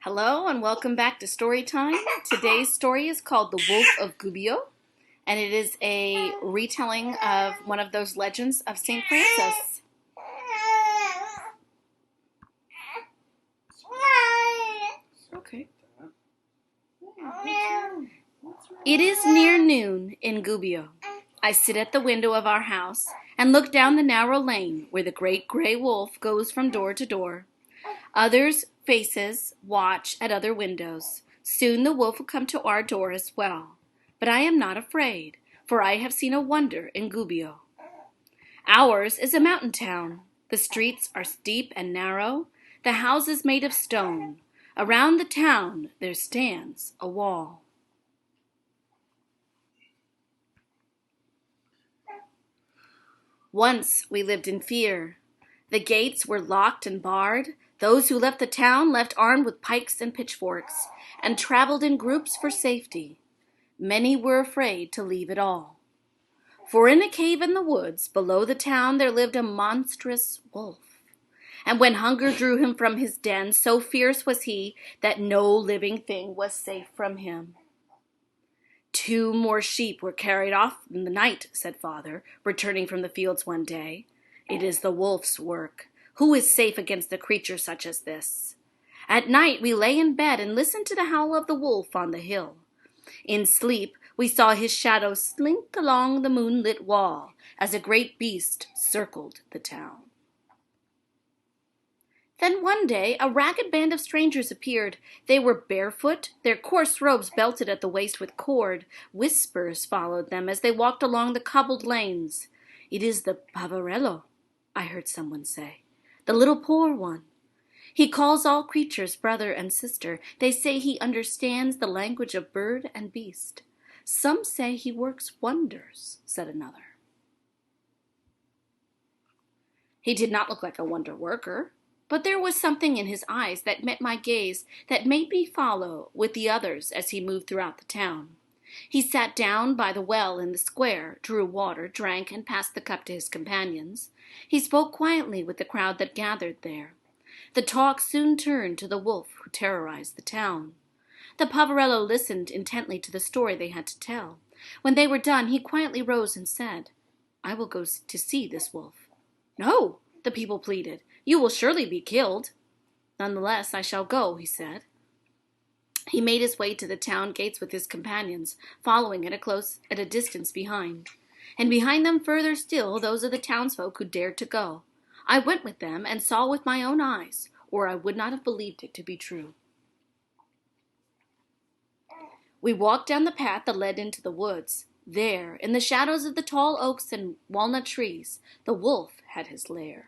Hello and welcome back to Story Time. Today's story is called The Wolf of Gubbio, and it is a retelling of one of those legends of St. Francis. Okay. It is near noon in Gubbio. I sit at the window of our house and look down the narrow lane where the great gray wolf goes from door to door. Others' faces watch at other windows. Soon the wolf will come to our door as well. But I am not afraid, for I have seen a wonder in Gubbio. Ours is a mountain town. The streets are steep and narrow, the houses made of stone. Around the town there stands a wall. Once we lived in fear. The gates were locked and barred. Those who left the town left armed with pikes and pitchforks, and traveled in groups for safety. Many were afraid to leave at all. For in a cave in the woods below the town there lived a monstrous wolf. And when hunger drew him from his den, so fierce was he that no living thing was safe from him. 2 more sheep were carried off in the night, said Father, returning from the fields one day. It is the wolf's work. Who is safe against a creature such as this? At night we lay in bed and listened to the howl of the wolf on the hill. In sleep we saw his shadow slink along the moonlit wall as a great beast circled the town. Then one day a ragged band of strangers appeared. They were barefoot, their coarse robes belted at the waist with cord. Whispers followed them as they walked along the cobbled lanes. It is the Pavarello, I heard someone say. The little poor one. He calls all creatures brother and sister. They say he understands the language of bird and beast. Some say he works wonders, said another. He did not look like a wonder worker, but there was something in his eyes that met my gaze, that made me follow with the others as he moved throughout the town. He sat down by the well in the square, drew water, drank, and passed the cup to his companions. He spoke quietly with the crowd that gathered there. The talk soon turned to the wolf who terrorized the town. The Pavarello listened intently to the story they had to tell. When they were done, he quietly rose and said, I will go to see this wolf. No, the people pleaded. You will surely be killed. Nonetheless, I shall go, he said. He made his way to the town gates with his companions, following at a distance behind. And behind them further still those of the townsfolk who dared to go. I went with them and saw with my own eyes, or I would not have believed it to be true. We walked down the path that led into the woods. There, in the shadows of the tall oaks and walnut trees, the wolf had his lair.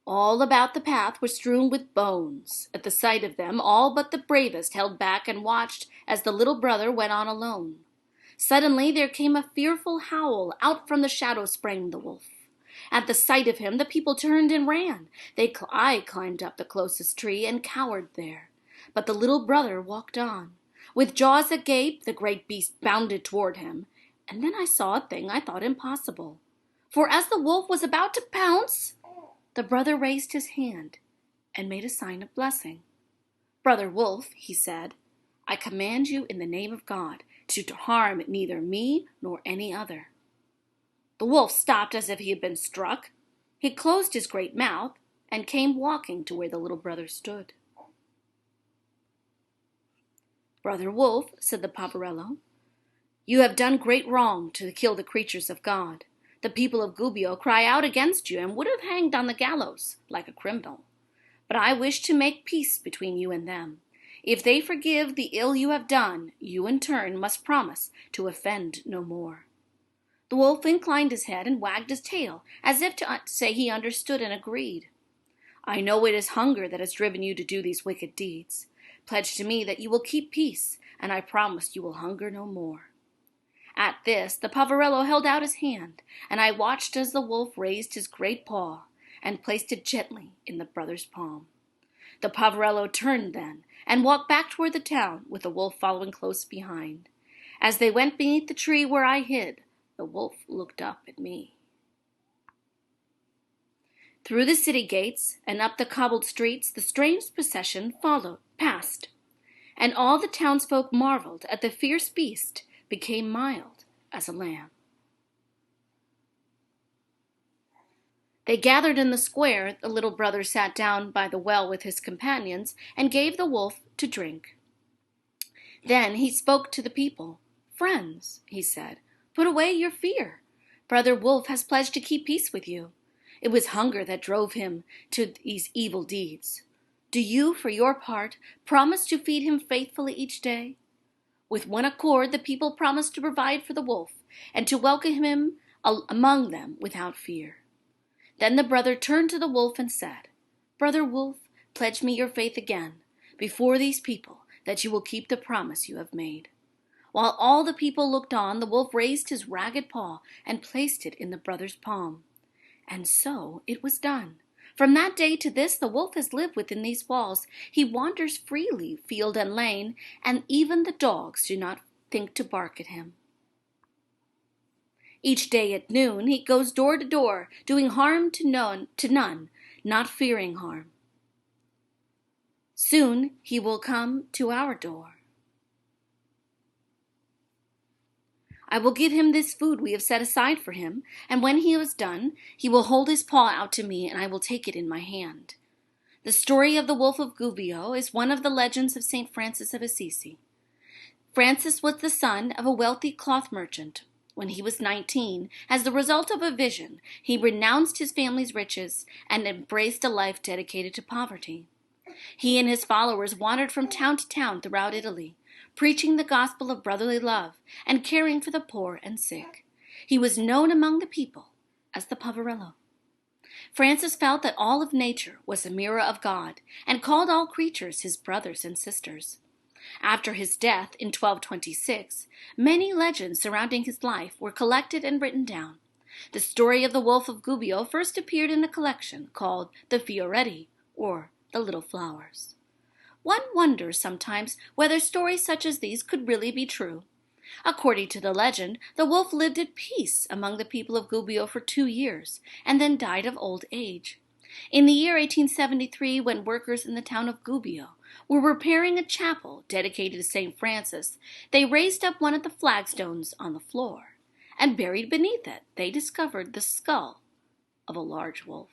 All about the path were strewn with bones. At the sight of them, all but the bravest held back and watched as the little brother went on alone. Suddenly there came a fearful howl. Out from the shadow sprang the wolf. At the sight of him, the people turned and ran. I climbed up the closest tree and cowered there. But the little brother walked on. With jaws agape, the great beast bounded toward him. And then I saw a thing I thought impossible. For as the wolf was about to pounce, the brother raised his hand and made a sign of blessing. Brother Wolf, he said, I command you in the name of God to harm neither me nor any other. The wolf stopped as if he had been struck. He closed his great mouth and came walking to where the little brother stood. Brother Wolf, said the Pavarello, you have done great wrong to kill the creatures of God. The people of Gubbio cry out against you and would have hanged on the gallows like a criminal. But I wish to make peace between you and them. If they forgive the ill you have done, you in turn must promise to offend no more. The wolf inclined his head and wagged his tail, as if to say he understood and agreed. I know it is hunger that has driven you to do these wicked deeds. Pledge to me that you will keep peace, and I promise you will hunger no more. At this, the Pavarello held out his hand, and I watched as the wolf raised his great paw and placed it gently in the brother's palm. The Pavarello turned then and walked back toward the town, with the wolf following close behind. As they went beneath the tree where I hid, the wolf looked up at me. Through the city gates and up the cobbled streets the strange procession passed, and all the townsfolk marveled at the fierce beast became mild as a lamb. They gathered in the square. The little brother sat down by the well with his companions and gave the wolf to drink. Then he spoke to the people. "Friends," he said, "put away your fear. Brother Wolf has pledged to keep peace with you. It was hunger that drove him to these evil deeds. Do you, for your part, promise to feed him faithfully each day?" With one accord, the people promised to provide for the wolf and to welcome him among them without fear. Then the brother turned to the wolf and said, "Brother Wolf, pledge me your faith again before these people that you will keep the promise you have made." While all the people looked on, the wolf raised his ragged paw and placed it in the brother's palm. And so it was done. From that day to this, the wolf has lived within these walls. He wanders freely, field and lane, and even the dogs do not think to bark at him. Each day at noon, he goes door to door, doing harm to none, not fearing harm. Soon he will come to our door. I will give him this food we have set aside for him, and when he is done, he will hold his paw out to me, and I will take it in my hand. The story of the Wolf of Gubbio is one of the legends of St. Francis of Assisi. Francis was the son of a wealthy cloth merchant. When he was 19, as the result of a vision, he renounced his family's riches and embraced a life dedicated to poverty. He and his followers wandered from town to town throughout Italy, preaching the gospel of brotherly love and caring for the poor and sick. He was known among the people as the Poverello. Francis felt that all of nature was a mirror of God and called all creatures his brothers and sisters. After his death in 1226, many legends surrounding his life were collected and written down. The story of the Wolf of Gubbio first appeared in a collection called the Fioretti, or the Little Flowers. One wonders sometimes whether stories such as these could really be true. According to the legend, the wolf lived at peace among the people of Gubbio for 2 years, and then died of old age. In the year 1873, when workers in the town of Gubbio were repairing a chapel dedicated to St. Francis, they raised up one of the flagstones on the floor, and buried beneath it they discovered the skull of a large wolf.